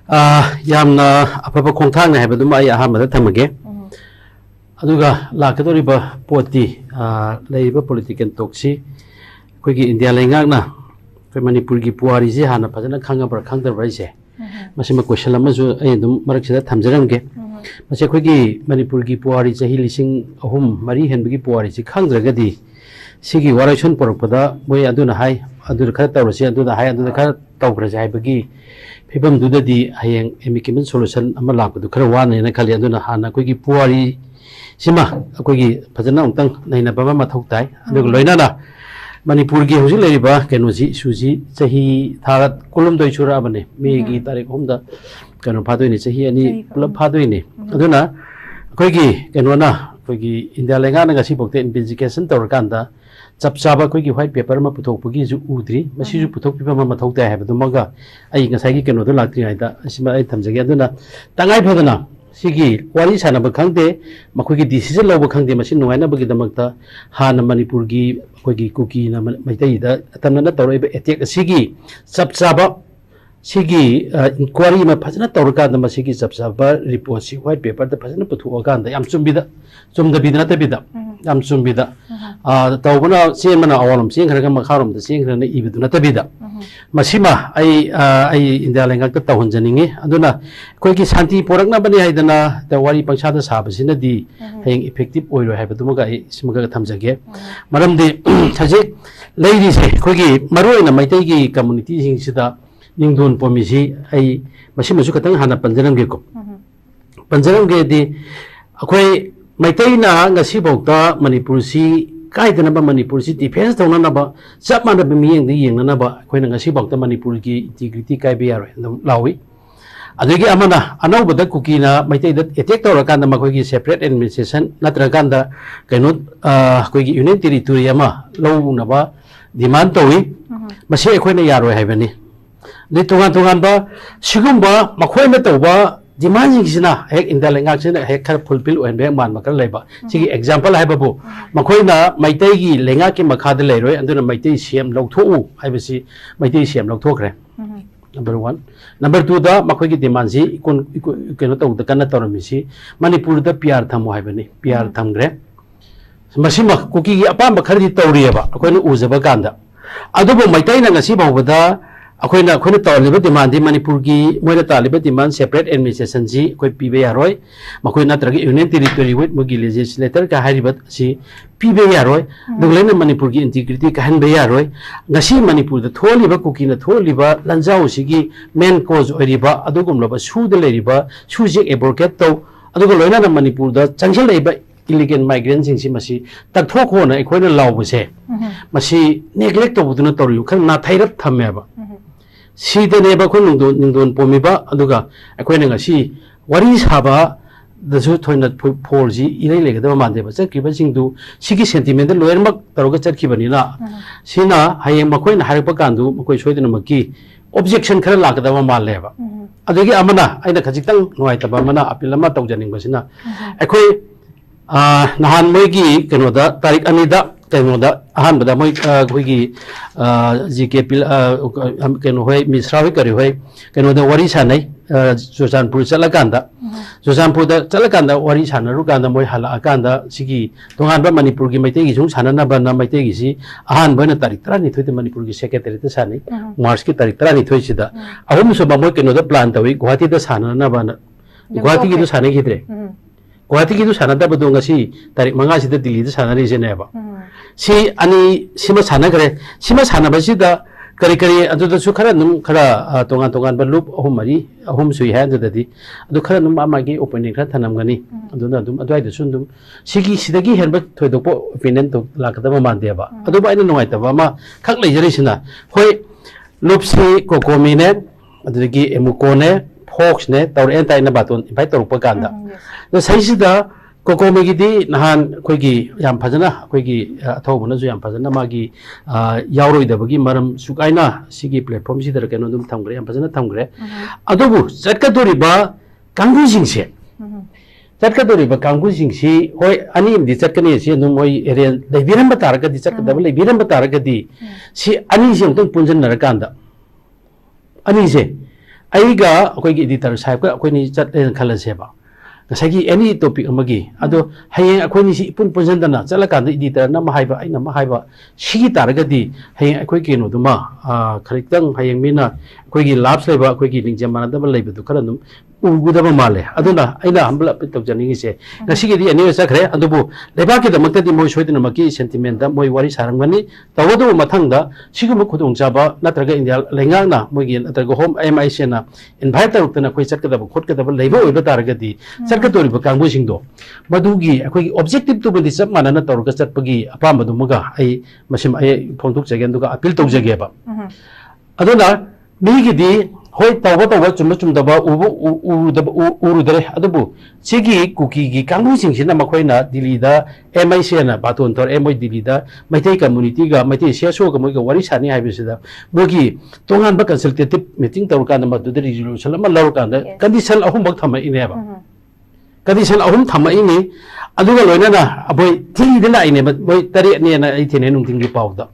यामना अफब खोंथांग हैबदुम आई अहामद थमगे अदुगा लाकदोरिबा पोती लेरिबा political taxi कोई India लेंगाकना कोई मणिपुर की पुआरी से हाना फजना खांगबर खांगदरबा से मसिम क्वेश्चन अमसु ए दुम मरकसिदा थमजरमगे मसे कोई मणिपुर की पुआरी चाही लिसिंग अहुम मरी हेनबगी पुआरी से खांगद्रगदी सिगी वारायसन परपदा मोय अदुना हाय अदुर खर तौरसे अदुदा हाय अदुदा खर तौग्रजे हायबगी फिबम दुददी हयेंग एमिकेबल सोल्यूशन अमा लापदु खर वानेना खली अदुना हाना कोई पुआरी सिमा कोई फजना उतंग नैनबा मथौ ताई अदुग लोइनाना मणिपुर की हौजिक लेरिबा केनोजी सुजी चाही थारत कुलुम दोय सुराबने मेगी तारीख होमदा कनो फादोइने चाही अनि पुलप फादोइने अदुना कोई केनोना कोई इंडिया लेंगाना गसी बोक्ते इन्वेस्टिगेशन तौरकांदा चप चाबा कोई व्हाइट पेपर में पुथोकपगी जु उद्री मसिजु पुथोकपिबा मा मथौ ताय हाबदुमगा आई ngसाइगी केनोदो लाक्त्रिङाइदा असिमा आई थमजगे अदुना तंगाइ फदना सिगी वारी सानब खंगदे मखोगी डिसीजन लौब खंगदे मसि नुगाइनबगी दमकता हाना मणिपुर की कोई कुकी ना मैतैदा तमना तौरैबा एटेक सिगी चप चाबा सिगी इंक्वायरी में फजना तौरकांदा मसिगी चप चाबा रिपोर्ट सि व्हाइट पेपर द फजना पुथोकांदा याम चुम्बिदा चुमदबिदा नतबिदा याम चुम्बिदा तौबना चेमना अवलम चेंखरगा मखारम द चेंखरना इबदु नतबिदा मसिमा आई इंडिया लेंगाक तौहनजनिंगे अदुना कोई शांति पोरकना बने हाइदना द वारी पंचादा साबसिनदी हेंग इफेक्टिव ओइरो हाइबदुमगा आई सिमगा थमजगे मरमदि हजे लेरिसे कोई मरोइना मैतैगी कम्युनिटी सिंगसिदा निंगदोन पोमिसी आई मसिमसु खतंग हाना पंजरमगे को पंजरमगे दि अखोई मैतैना ngasi bokta manipur si kaidana manipur si defense tawna ba chap mana be miyeng de yengnana ba khoina ngasi bokta manipur ki integrity kai be yaro lawi adegi amana anau bada kukina maitai da attack tawra kanda ma khoi separate administration natra kanda kaino khoi union territory ama lowna ba demand tawi mase khoina yaro haibani le tungan ba sigumba makhoi na tawba demanding sina hek inda lenga sina hek khar fulfill oen be man makar leba sigi example hai babu makoina maitai gi lenga ki makha de leiroi anduna maitai cm lawtho haibasi maitai cm lawthokre number 1 number 2 da makoi gi demand si kon keno taw da kana tormisi manipur da pr thamo haibani pr thamgre masima kuki gi apam khari tawrieba akoina ujaba kanda adubo maitai na ngasi bawda अखोइना तौलिबा demand Manipur की मोइना तालिबा demand separate administration जी कोई पीबे यारोय मखोइ नत्रगे यूनियन टेरिटोरी विथ मोगी लेजिस्लेटर का हारिबा सी पीबे यारोय दुगलेना मणिपुर की इंटीग्रिटी का हनबे यारोय ngasi मणिपुर द थोलिबा कुकीना थोलिबा लंजाउ सिगी मेन कोज ओरिबा अदुगुमलबा सुद लेरिबा सुजे एडवोकेट तो अदुगो लोइना मणिपुर द चंगल लेबा इलीगल माइग्रेंट सिंसी मसी तथोखोना एखोइना लावबसे मसी नेग्लेक्ट तौबुदुना तौरियु खन ना थाइरप थमेबा सीदनेबा को निंदोन पोमीबा अदुगा अखोइना ngasi wari saba dasu thoina forji ilai legada mandeba chakriba singdu sigi sentiment loyermak taroga charkibani na sina hayeng makoina harpa kandu makoi soidina maki objection khara lagada maleba adagi amana aina khajitang noaitaba mana appeal ama tawjaning basina akhoi nahan moigi kenoda tarik anida kenoda ahan bada moi koigi gk pil keno hoi misrawi kari hoi kenoda wari sanai Susanpur chalakanda Susanpur da chalakanda wari sanaru kanda moi hala akanda sigi tongan ba manipur gi maitegi sung sanana ba na maitegi si ahan bana tarik trani thoi manipur gi secretary ta sanai march ki tarik trani thoi sida ahum so ba moi kenoda plan tawi guwahati da sanana ba na guwahati gi do sanai gidre guwahati gi do sanada ba do ngasi tarik manga sida delhi da sanari je ne ba si ani sima sanagre sima sanaba sida kari kari adu da su khara num khara tongan ba loop ahum sui ha adu dadi adu khara num amagi opening khara thanam gani adu na dum adwai da sundum sigi sidagi herba thoidokpo opinion to lakadaba mande ba adu ba ina nongai ta ba ma khak lei jari sina hoi loop si kokomi ne adu gi emuko ne fox ne taur entai na baton invite torpa kanda no sai sida कोकोमी की नहान कोई याम फजना कोई अथौबना जो याम फजना मागी यावरोइदबगी मरम सुकाइना सिगी platform सिदर केनो दुम थमग्रे याम फजना थमग्रे अदुबु चटकदोरिबा कांगुसिंगसे चटकदोरिबा कांगुसिंगसी होय अनिमदि चटकने से नुम होय एरिया लेबिरम बतारगदि चटकदब लेबिरम बतारगदि सि अनि से तुम पुंजन नरकांदा अनि से ꯑꯩꯒ ꯑꯩꯈꯣꯏꯒꯤ ꯏꯗꯤꯇꯔ ꯁꯥꯍꯦꯕꯀ ꯑꯩꯈꯣꯏꯅꯤ ꯆꯠꯂꯦꯅ ꯈꯜꯂꯁꯦꯕ ꯉꯁꯥꯏꯒꯤ ꯑꯦꯅꯤ ꯇꯣꯄꯤꯛ ꯑꯃꯒꯤ ꯑꯗꯣ ꯍꯌꯦꯡ ꯑꯩꯈꯣꯏꯅꯤꯁꯤ ꯏꯄꯨꯟ ꯄꯨꯟꯁꯤꯟꯗꯅ ꯆꯠꯂꯀꯥꯟꯗ ꯏꯗꯤꯇꯔꯅ ꯑꯃ ꯍꯥꯏꯕ ꯑꯩꯅ ꯑꯃ ꯍꯥꯏꯕ ꯁꯤꯒꯤ ꯇꯥꯔꯒꯗꯤ ꯍꯌꯦꯡ ꯑꯩꯈꯣꯏ ꯀꯩꯅꯣꯗꯨꯃ ꯈꯔꯇꯪ ꯍꯌꯦꯡ ꯃꯤꯅ ꯑꯩꯈꯣꯏꯒꯤ ꯂꯥꯞꯁ ꯂꯩꯕ ꯑꯩꯈꯣꯏꯒꯤ ꯂꯤꯡꯖꯦꯜ ꯃꯥꯟꯅꯗꯕ ꯂꯩꯕꯗꯨ ꯈꯔ ꯑꯗꯨꯝ ꯎꯒꯗꯕ ꯃꯥꯜꯂꯦ ꯑꯗꯨꯅ ꯑꯩꯅ ꯍꯝꯕꯜ ꯑꯄꯤꯜ ꯇꯧꯖꯅꯤꯡꯉꯤꯁꯦ ꯉꯁꯤꯒꯤꯗꯤ ꯑꯅꯤꯔꯛ ꯆꯠꯈ꯭ꯔꯦ ꯑꯗꯨꯕꯨ ꯂꯩꯕꯥꯛꯀꯤꯗꯃꯛꯇꯗꯤ ꯃꯣꯏ ꯁꯣꯏꯗꯅꯃꯛꯀꯤ ꯁꯦꯟꯇꯤꯃꯦꯟꯇ ꯃꯣꯏ ꯋꯥꯔꯤ ꯁꯥꯔꯝꯒꯅꯤ ꯇꯧꯕꯇꯕꯨ ꯃꯊꯪꯗ ꯁꯤꯒꯨꯝꯕ ꯈꯨꯗꯣꯡꯆꯥꯕ ꯅꯠꯇ꯭ꯔꯒ ꯏꯟꯗꯤꯌꯥ ꯂꯩꯉꯥꯛꯅ ꯃꯣꯏꯒꯤ ꯅꯠꯇ꯭ꯔꯒ ꯍꯣꯝ MICꯅ ꯏꯟꯚꯥꯏꯠ ꯇꯧꯔꯛꯇꯅ ꯑꯩꯈꯣꯏ ꯆꯠꯀꯗꯕ ꯈꯣꯠꯀꯗꯕ ꯂꯩꯕ ꯑꯣꯏꯕ ꯇꯥꯔꯒꯗꯤ ꯆꯠꯀꯗꯧꯔꯤꯕ ꯀꯥꯡꯕꯨꯁꯤꯡꯗꯣ ꯃꯗꯨꯒꯤ ꯑꯩꯈꯣꯏꯒꯤ ꯑꯣꯕꯖꯦꯛꯇꯤꯚꯇꯨꯕꯨꯗꯤ ꯆꯞ ꯃꯥꯟꯅꯅ ꯇꯧꯔꯒ ꯆꯠꯄꯒꯤ ꯑꯄꯥꯝꯕꯗꯨꯃꯒ ꯑꯩ ꯃꯁꯤꯃ ꯑꯩ ꯐꯣꯡꯗꯣꯛꯆꯒꯦ ꯑꯗꯨꯒ ꯑꯄꯤꯜ ꯇꯧꯖꯒꯦꯕ ꯑꯗꯨꯅ ꯃꯤꯒꯤꯗꯤ ꯍꯣꯏ ꯇꯧꯕ ꯆꯨꯝꯕ ꯆꯨꯝꯗꯕ ꯎꯔꯨꯗꯔꯦ ꯑꯗꯨꯕꯨ ꯁꯤꯒꯤ ꯀꯨꯀꯤꯒꯤ ꯀꯥꯡꯕꯨꯁꯤꯡꯁꯤꯅ ꯃꯈꯣꯏꯅ ꯗꯤꯜꯂꯤꯗ MICꯅ ꯕꯥꯇꯣꯟ ꯇꯧꯔꯛꯑꯦ ꯃꯣꯏ ꯗꯤꯜꯂꯤꯗ ꯃꯩꯇꯩ ꯀꯝꯃꯨꯅꯤꯇꯤꯒ ꯃꯩꯇꯩ CSOꯒ ꯃꯣꯏꯒ ꯋꯥꯔꯤ ꯁꯥꯅꯤ ꯍꯥꯏꯕꯁꯤꯗ ꯃꯣꯏꯒꯤ ꯇꯣꯉꯥꯟꯕ ꯀꯟꯁꯜꯇꯦꯇꯤꯚ ꯃꯤꯇꯤꯡ ꯇꯧꯔꯀꯥꯟꯗ ꯃꯗꯨꯗ ꯔꯤꯖꯣꯂꯨꯁꯟ ꯑꯃ ꯂꯧꯔꯀꯥꯟꯗ ꯀꯟꯗꯤꯁꯟ ꯑꯍꯨꯝꯃꯛ ꯊꯝꯃꯛꯏꯅꯦꯕ कंडीशन अहम थम्मईनी अदुगा लोइनाना अबोय थिंगदे लाइनेबा मोय तरेटनेना आई थेने नुंथिंगी पावदा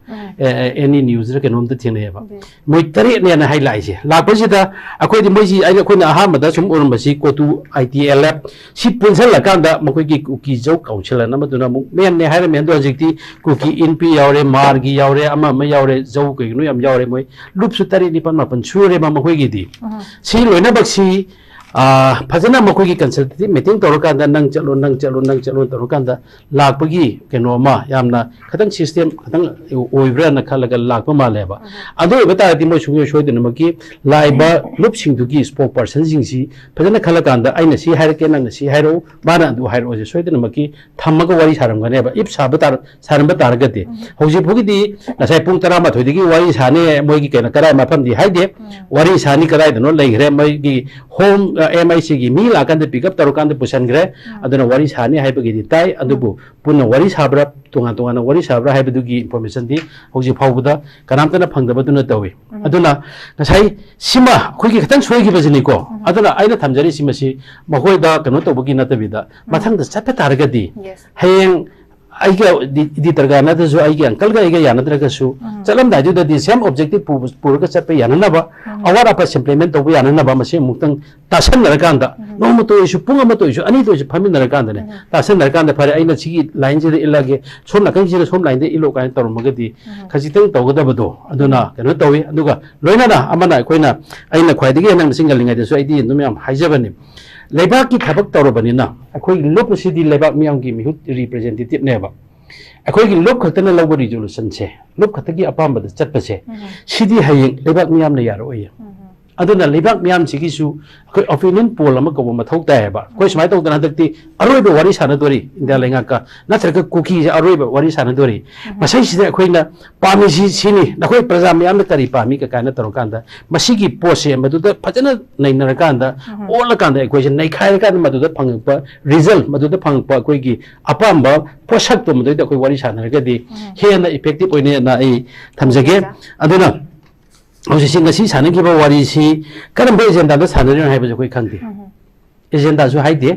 एनी न्यूज रे केनोमदा थेनेबा मोय तरेटनेना हाई लाइसे लापसिदा अखोयदि मोयसि आई अखोयना अहामदा सुम उरमबसि कोतु ITLF सि पुनसल कांदा मखोयगी कुकी जौ काउंसिलर नमदुना मु मेनने हायरे मेनदो हजिक्ति कुकी इनपी यावरे मार्गी यावरे अमा म यावरे जौ कइनो याम यावरे मोय लुपसु तरे निपन मापन सुरे मा मखोयगिदि सि लोइना बक्सि फजना मखोगी कंसल्टेटिव मीटिंग तौरकांदा नंग चलो तौरकांदा लापगी केनोमा यामना खतंग सिस्टम खतंग ओइब्राना खलगा लापा मालेबा अदो बतादि मो सुयो सोइदनमकी लाइबा लुप सिंगदुगी स्पोक पर्सन सिंगसी फजना खलकांदा आइना सि हायरके नंग सि हायरो बाना दु हायरो जे सोइदनमकी थम्मगा वारी सारमगनेबा इफ सारंबा तारगते हौजि फुगिदि नसाय पुंग 12 दिगी वारी साने मोइगी केना कराय माफमदि हाइदे वारी सानी कराय दनो लेग्रे मोइगी होम MIC की मी लाकंद पिकअप तौरकांद पुसनग्रे अदुना वारी सानी हाइबगिदि ताई अदुबु पुन्ना वारी साब्रा तोंगा वारी साब्रा हाइबदुगी इंफॉर्मेशन दी हौजि फावबदा कनामतना फंगदबदुना तवे अदुना नसाई सिमा खोगी खतन सोयगिबजनिको अदुना आइना थमजरी सिमसी मखोयदा कनो तबगी नतबिदा मथंगदा चप्पे तारगदी हयेंग आइगा इडिटर नदसु आइगे अंकल आइगा यानद्रगसु चलम दाजुदि सेम ऑब्जेक्टिव पुरगा चप्पे याननबा अवर अप सिम्प्लीमेंट तोबु याननबा मसे मुक्तंग तासनरकांदा नोमतो इशु पुंग अमतो इशु अनि तो इशु फमिनरकांदने तासनरकांदा फरे आइना सिगी लाइन जे इलागे सोम नकं जे सोम लाइन दे इलो काइन तोरमगदि खजितंग तौगदबदो अदुना कनो तौwi अदुगा लोइनाना अमना कोइना आइना ख्वाइदगी नंग सिंगलिंग आइदसु आइदि नुमयाम हाइजबनि लेबाक की थबक तौरबनिना अखोई लोप सिदी लेबाक मियाम की मिहुत रिप्रेजेंटेटिव नेबा अखोई की लोप खतना लौब रिजोल्यूशन से लोप खतगी अपामबद चटपसे सिदी हयें लेबाक मियाम ने यारोय अदुना लेबाक मियाम सिगिसु अखोई ओपिनियन पोल अमा कबो मथौ तायबा कोइ समाय तौदना हदक्ति अरोइब वारी सानदोरी इंडिया लेंगाका नत्रका कुकी अरोइब वारी सानदोरी मसै सिदे अखोइना पामिसि सिनी नखोइ प्रजा मियाम ने करी पामी का काना तरोकांदा मसिगी पोसे मदुदा फजना नैनरकांदा ओलकांदा अखोइ नैखायरकांदा मदुदा फंगपा रिजल्ट मदुदा फंगपा अखोइगी अपाम्बा पोषक तो मदुदा अखोइ वारी सानरगदि हेना इफेक्टिव ओइने ना आई थमजगे अदुना हौजिसिंगसी सानगिबा वारीसी करमबे एजेंडा सानरिन हाइबजे कोइ खंगदे एजेंडा सु हाइदे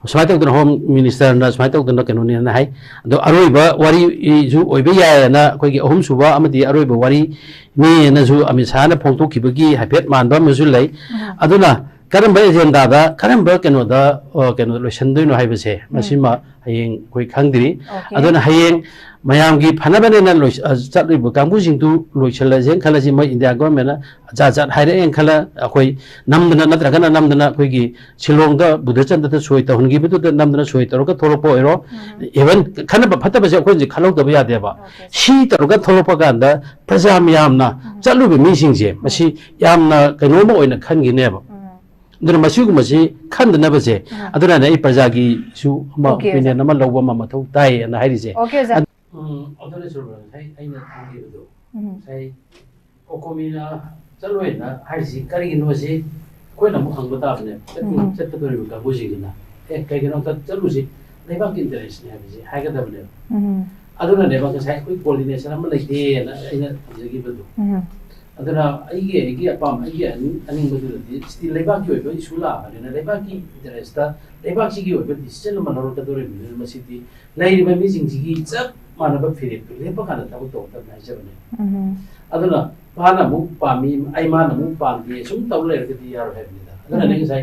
समाय तौदना होम मिनिस्टर ना समाय तौदना केनोनि ना हाइ अदो अरोइबा वारी जु ओइबे याना कोइगी अहुम सुबा अमदि अरोइबा वारी नि ना जु अमिसाना फोंतोखिबगी हाइफेट मानबा मजु लै अदुना करमबे एजेंडा दा करमबे केनोदा केनो लोइसनदोइनो हाइबसे मसिमा हयें कोइ खंगदिरि अदुना हयें मयामगी फनबनेना चटलिबो कांगुजिंदु लोइसलजें खलाजि मै इंडिया गवर्नमेंट जाजात हाइरे एं खला अखोइ नमदना नत्रगना नमदना अखोइगी शिलोंगदा बुद्धचंदता सोय तहनगिबदुदा नमदना सोय तरोका थोलोपो ओइरो इवन खनब फतबजे अखोइजि खलौदबा यादेबा सी तरोका थोलोपा गांदा प्रजा मियामना चटलुबे मिसिंगजे मसि यामना कनोमा ओइना खनगिनेबा अदुना मसिगुमसि खंदनबजे अदुना नै प्रजागी सु मा ओपिनियन नमा लौबा मा मथौ ताइ ना हाइरिजे अदुना सुरबा आइना थांगिबदो साइ कोकोमिना चलोइना हाइसि करिगिनोसि कोइना मु खंबा ताबने चटतोरिबा का बुजिगिना कइगिनो चलुसि लेबाक इंटरेस्ट ने हाइसि हाइगदबने अदुना नेबा साइ कोइ कोऑर्डिनेशन अमा लैते ना आइना थांगिबदो अदुना आइगे अपाम आइगे अनिंगबदुदि स्टि लेबाकी ओइबा इशु लाबनेना लेबाकी इंटरेस्टा लेबाकीगी ओइबा डिसिजन अमा लौरकदोरिबने मसिदि लैरिबा मिजिंगजिगी चप मानबा फिरेप लेबा काना तब तो तब नाइजबने अदुना माना मुक पामी आई माना मुक पामी सुम तौ लेरगदी यार हैबनिदा अदना ने sai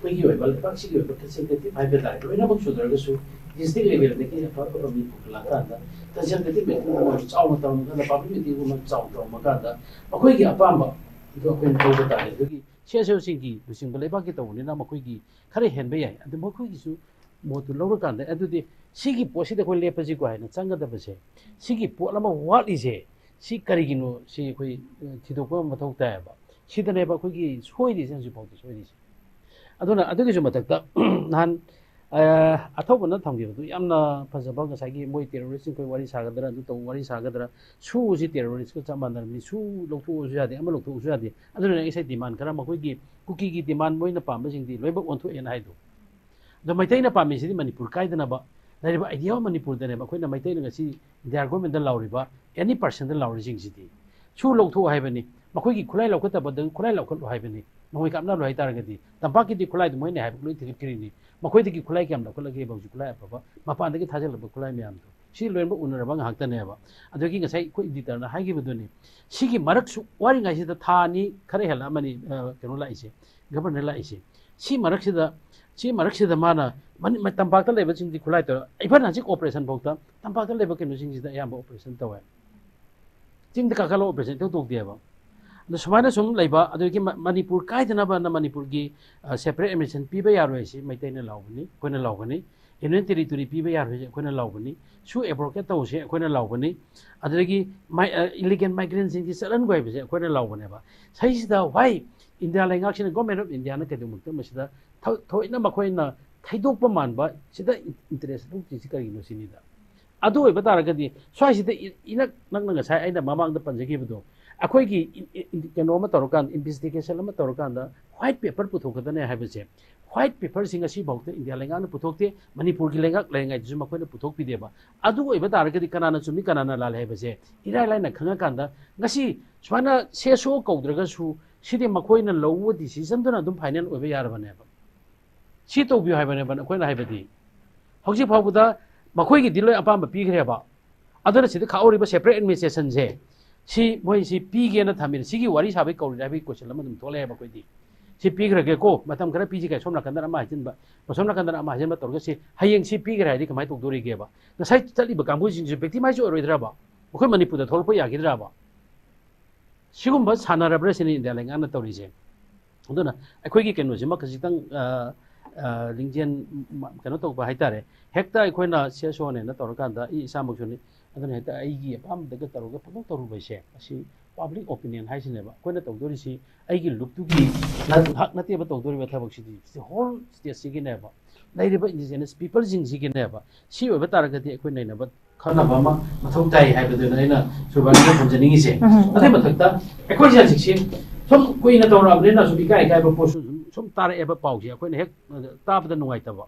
कोई होय बल पक्षी होय कंसेंट्रेटिव फाइव तार लोइना बक सुदरगसु डिस्ट्रिक्ट लेवल देखि अफर को भी पुकला कांदा कंसेंट्रेटिव में चाउ तौ का पब्लिक मीटिंग में चाउ तौ मकांदा अखोय की अपाम दो कोन तो तारे दुगी सेसो सिंगी दुसिंग बलेबा की तौनिना मखोय की खरे हेनबे याय अदु मखोय की सु मोतु लौर कांदा अदुदि सिगी पोसिदा कोइ लेपजि को हायना चंगदबसे सिगी पोलमा वालिसे सी करिगिनो सी कोइ थिदोको मथौ तायबा सिदनेबा कोइगी सोइदि सेंसु पौति सोइदि अदुना अदुगिसु मथक्ता नान अथौबना थंगिबदु यामना फजबा गसागी मोइ टेररिस्ट कोइ वारि सागदरा अदु तो वारि सागदरा सुजि टेररिस्ट को चमानरनि सु लौथुसु यादे अमा लौथुसु यादे अदुना एसे डिमांड खरा मखोइगी कुकीगी डिमांड मोइना पामबसिंगदि लोइबक ओन्थु एन हाइदु द मैतैना पामिसिदि मणिपुर काइदनाबा लाइबा आइडिया मणिपुर दनेबा खोइना मैतैना गसी इंडिया गवर्नमेंट दा लाउरिबा एनी पर्सन दा लाउरिजिंगसिदि सु लौथु हाइबनि मखोइगी खुलाइ लौखतबद खुलाइ लौखत हाइबनि मखोइ कामना लो हाइतारगदि तंपाकिदि खुलाइ मोइने हाइब लोइ थिगिरिनि मखोइदि खुलाइ क्याम लौखलगे बाउजु खुलाइ अफबा मपानदि थाजलबा खुलाइ म्याम तो सी लोइनबा उनरबा ngaktaneba adogi ngasai ko editor na haigibuduni sigi marak su wari ngai sida thani khare hela mani keno la ise governor la ise si marak sida mana mani tampakta leba sing di khulai to iban hansi operation bokta tampakta leba keno sing sida yamba operation tawa sing da kakalo operation to tok diaba the sumana sum leba adogi manipur kaidana ba na manipur gi separate emission piba yaroi si maitaina lawbani koina lawbani union territory piba yaroi koina lawbani su abrocate tawse koina lawbani adogi illegal migrants in salan goi be koina lawbani ba sai sida why india lengak sin government of india na kedumukta masida thoina makoina thaidokpa manba sida interest lu ti sikari no sinida adu oi bataragadi swai sida inak nang sai aina mamang da panjagi budo अखोई की कनो तौरकान investigation तौरकान white paper पुथोकदने हाइबसे white paper सिंग असि भौते इंडिया लेंगान पुथोकते मणिपुर की लेंगाक लेंगाइ जु मखोइना पुथोकपिदेबा अदु ओइबा तारगदि कनाना चुमी कनाना लाल हाइबसे इराय लाइना खंगा कांदा ngasi स्वाना सेसो कौद्रगसु सिदि मखोइना लौव डिसिजन दुना दुम फाइनल ओइबा यारबनेबा सि तौबियो हाइबनेबा अखोइना हाइबदि हौजि फावबदा मखोइगी दिलोय अपाम पिग्रेबा अदुना सिदि खाओरिबा सेपरेट एडमिनिस्ट्रेशन से सी मोइ सी पीगे ना थामिन सिगी वारी साबै कौरि राबि क्वेश्चन लम दुम तोले बा कोइदि सी पीग्रगे को मतम खरा पीजी काय सोमना कंदर अमा हिजनबा सोमना कंदर अमा हिजनबा तोरगे सी हयेंग सी पीग्रे हाइदि कमाइ तोदोरि गेबा नसाइ चलिबा कांबु जिंग व्यक्ति माइजो ओरोइद्राबा मखोइ मणिपुर दा थोलपो यागिद्राबा सिगुम्बा सानारब्रा सिनि इंडिया लेंगाना तोरिजे अदुना अखोइगी केनोजि मखजितंग लिंजेन कनो तोबा हाइतारे हेक्ता अखोइना सेसोने ना तोरकांदा इ सामक्सुनि अदुना हेक्ता आइगी अपाम दग तरोगा पदो तरुबैसे असि पब्लिक ओपिनियन हाइसिनेबा कोइना तौदोरिसि आइगी लुक्तुगी हक नतेबा तौदोरिबा थबक्सिदि होल स्टेट सिगिनेबा लाइरिबा इंडिजिनस पीपल जिंग सिगिनेबा सि ओइबा तारगति अखोइ नैनाबा खनाबा मा मथौ ताइ हाइबदुना आइना सुबानि फुंजनिगिसे अथे मथक्ता अखोइ जासिक्सि सम कोइना तौराबनेना सु इकाइ इकाइबा पोसु सम तारएबा पाउसि अखोइना हेक ताबदा नुगाइतबा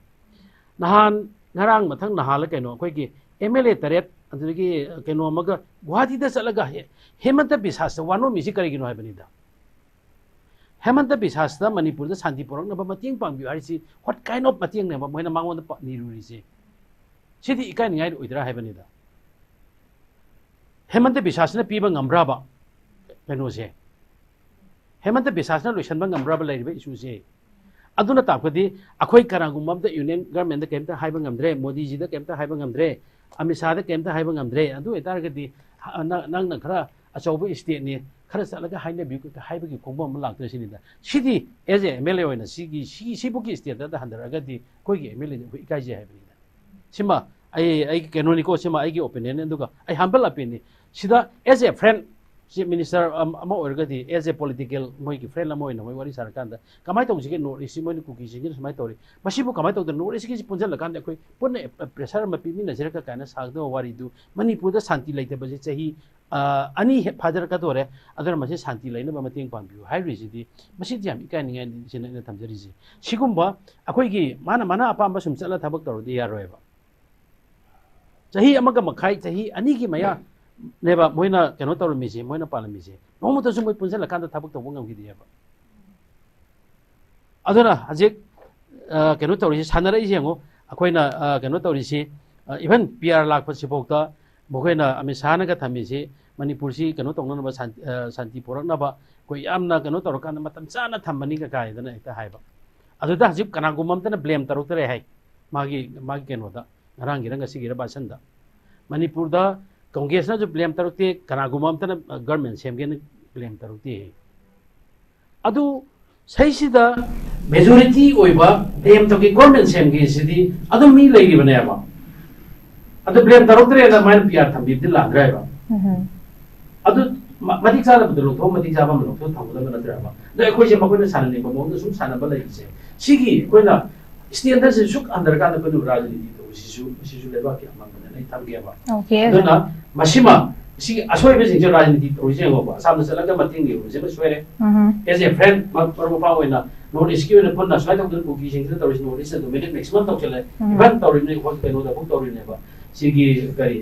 नहान ngarang mathang nahala kaino akhoi ki MLA taret adigi kaino amaga guwahati da chalaga hemanta bisas wano misi kari gino haibani da hemanta bisas da manipur da shanti porok na ba mating pangbi harisi what kind of mating ne ba moina mangon da niruri se sidi ikai ngai oidra haibani da hemanta bisas na piba ngamra ba kaino se hemanta bisas na loisan ba ngamra ba lairiba isu se aduna tapkadi akhoi karangumam da union government da kemta haiba ngamdre modi ji da kemta haiba ngamdre amisa da kemta haiba ngamdre adu etargadi nang na khara achauba state ni khara salaga haina bi ka haiba gi khongba laktre sini da sidi as a MLA oina si buki state da handaragadi koi gi MLA ni ikai je haiba ni da sima ai kenoni ko sima ai gi opinion nduga ai humble opinion sida as a friend chief minister ama orgadi as a political moi ki friend la moi na moi wari sarkanda kamai to jige no isi moi ku ki jige samai tori masibu kamai to no isi ki punjal lakanda koi punne pressure ma pimi na jera ka kana sagdo wari du manipur da shanti laite baje chahi ani father ka dore adar mase shanti laina ba mating pambiu hai risidi masi jam ikai ninga sina na thamjari ji sigumba akoi gi mana apamba sum chala thabak tor di yaroeba chahi amaga makhai chahi ani gi maya नेबा Moina केनो तौरमिसे Moina पालमिसे नोमतसु मोइ पुनजल कांदा थाबक तबो ngamgiदियाबा अदुना हजिक केनो तौरिसे सानराइ Django अखोइना केनो तौरिसे even PR लाखपसि बोक्ता मोखैना अमि सानगा थमिसे मणिपुर से कनो तौनब शांति पोरकनब कोई यामना कनो तौरकान मतम चाना थम्बनी का कायदना हेक्ता हाइबा अदुदा हजिब कनागुममतना ब्लेम तरुतरे हाइ मागी मागी केनोदा ngaraang girang asi gira basanda manipur da congress na jo blame tarukte kanagumam tana government semgen blame tarukte adu saisi da majority oiba blame to ki government semge sidi adu mi legi bane ba adu blame tarukte da man pr thambi dil langra ba adu matik sala bdulu tho matik jaba mlo tho thamda na tra ba da ekoi se makoi na sanne ba mo sum sana ba lai se sigi koina standard se suk andar ka na ko rajniti Sissu लेबा के अमंगन नै थमगेबा okay दुना मसिमा सि असोय बे जिंग राजनीति तोरिजे गोबा सामने सलगा मतिंग गे जे सोरे as a friend मा परम पा होइना नॉर्थ ईस्ट के पुन्ना स्वाइ तक दुन कुकी जिंग तोरिज नॉर्थ ईस्ट मिनिट मैक्सिमम तक चले इवन तोरिने को केनो दा बुक तोरिनेबा सिगी करी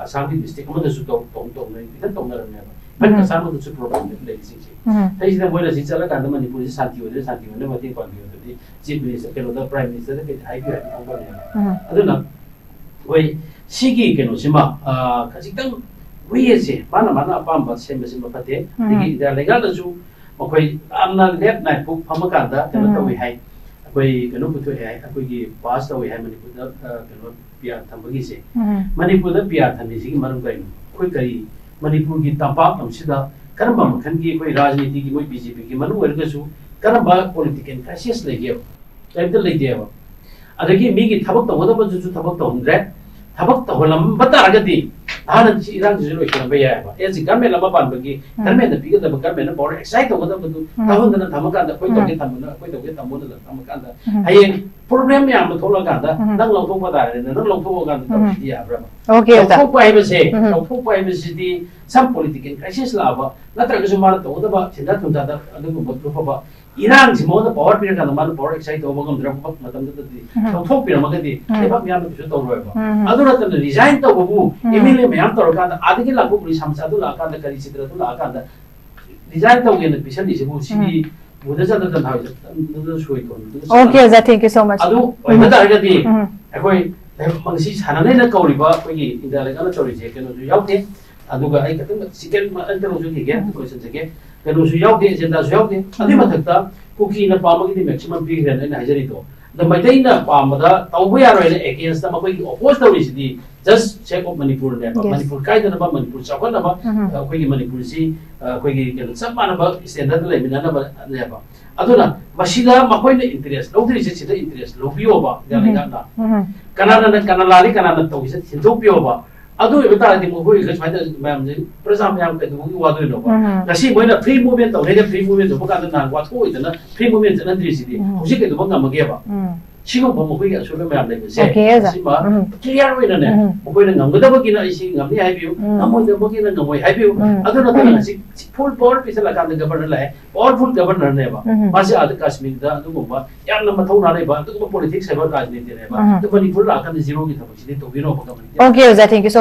आसाम की डिस्ट्रिक्ट मदे सु तो नै इधर तो नरनेबा बट आसाम मदे सु प्रोग्राम ले सिसि तैसिदा बोइला सि चला कांद मणिपुर से शांति होने मतिंग पाबि होदि चीफ मिनिस्टर केनो दा प्राइम मिनिस्टर के हाइबि हाइबि अदुना वे सिगी केनो सिमा खजितंग वेसे माना अपाम सेम फते दिगी दा लेगा दजु मखै आमना लेट नाइट बुक फमकांदा केनो तवि हाइ कोई केनो पुथु हाइ अखोगी पास तवि हाइ मणिपुर दा केनो पिया थंबगी से मणिपुर दा पिया थंबी सिगी मरम गई कोई करी मणिपुर की तंपाक हमसिदा करम मखन की कोई राजनीति की कोई बीजेपी की मनु वर्गसु करम पॉलिटिकल क्राइसिस लेगे कैपिटल लेगे अदगी मी की थबक तवदब जुजु थबक तवंद्रे थबक तवलम बतारगदी हान इरांग जुजु लोइखन बे याबा एज गवर्नमेंट लमा पानबगी गवर्नमेंट द बिगद गवर्नमेंट बोर एक्साइट तवदब दु तवंदन थमकांदा कोई तोगे तमना कोई तोगे तमोदा थमकांदा हाय प्रॉब्लम याम थोलगांदा नंग लौथोक दारे नंग लौथोगांदा तवदि याब्रा ओके लौथोक पाइबसे लौथोक पाइबसिदी सम पॉलिटिकल क्राइसिस लाबा नत्रगसु मार तवदब सिंदा थुंदादा अदुगु बतुफबा इरांग सिमोदा पावर पिरन का मान पावर एक्साइट होबगम द्रब मतम ददी लौथोक पिरमगदी लेबा याम बिसु तवरोयबा अदुरा तन रिजाइन तवबु एमएलए मयाम तवरकांदा आदिगे लाबु पुलिस हमसा दु लाकांदा करी चित्र दु लाकांदा रिजाइन तवगेन पिसन दिसबु सिगी बुदजा दन हाउ दन सोइ कोन ओके जा थैंक यू सो मच अदु ओइबा तारगदी अखोय मंगसी सानने न कौरिबा कोई इंडिया लेगा चोरिजे केनो जु याउते अदुगा आई कतम सिकेन अंतर जु दिगे क्वेश्चन जगे केनो जु याउते एजेंडा जु याउते अदि मथकता कुकी न पामगी मैक्सिमम पीग्रेन न हाजरी तो द मैदैना पामदा तौबो यारोय ने अगेंस्ट द मकोई अपोज तौरिसिदी जस्ट चेक ऑफ मणिपुर ने मणिपुर कायदनबा मणिपुर चौकनबा कोई मणिपुर सी कोई केनो सपानबा स्टैंडर्ड लेमिनानबा नेबा अदुना मसिदा मकोई ने इंटरेस्ट लौदरिसे सिदा इंटरेस्ट लोबियोबा देलेगाना कनालाली कनाना तौइसे थिंथोपियोबा अदु इबतादि मकोई गसमाइदा मैम प्रजा मैम के दुगी वादोय नोबा गसी मोइना फ्री मूवमेंट तौरेगा फ्री मूवमेंट जो बका ना वाथोइदना फ्री मूवमेंट जनद्रिसिदी हुजि के दुबंगा मगेबा सिगो मकोई असुबे मैम लेबसे सिमा क्लियर होइना ने मकोई ngамगदबगी ना इसी ngамनि हाइबिउ ngमोइदबगी ना ngमोइ हाइबिउ अदुना तना सि फुल पावर पिसला कांद गवर्नर लाय पावरफुल गवर्नर नेबा मासे आद कश्मीर दा अदुगुबा यामना मथौ नारेबा अदुगुबा पॉलिटिक्स हैबा राजनीति नेबा तो मणिपुर राखन जीरो की थबसिदि तो बिरो बका ओके जा थैंक यू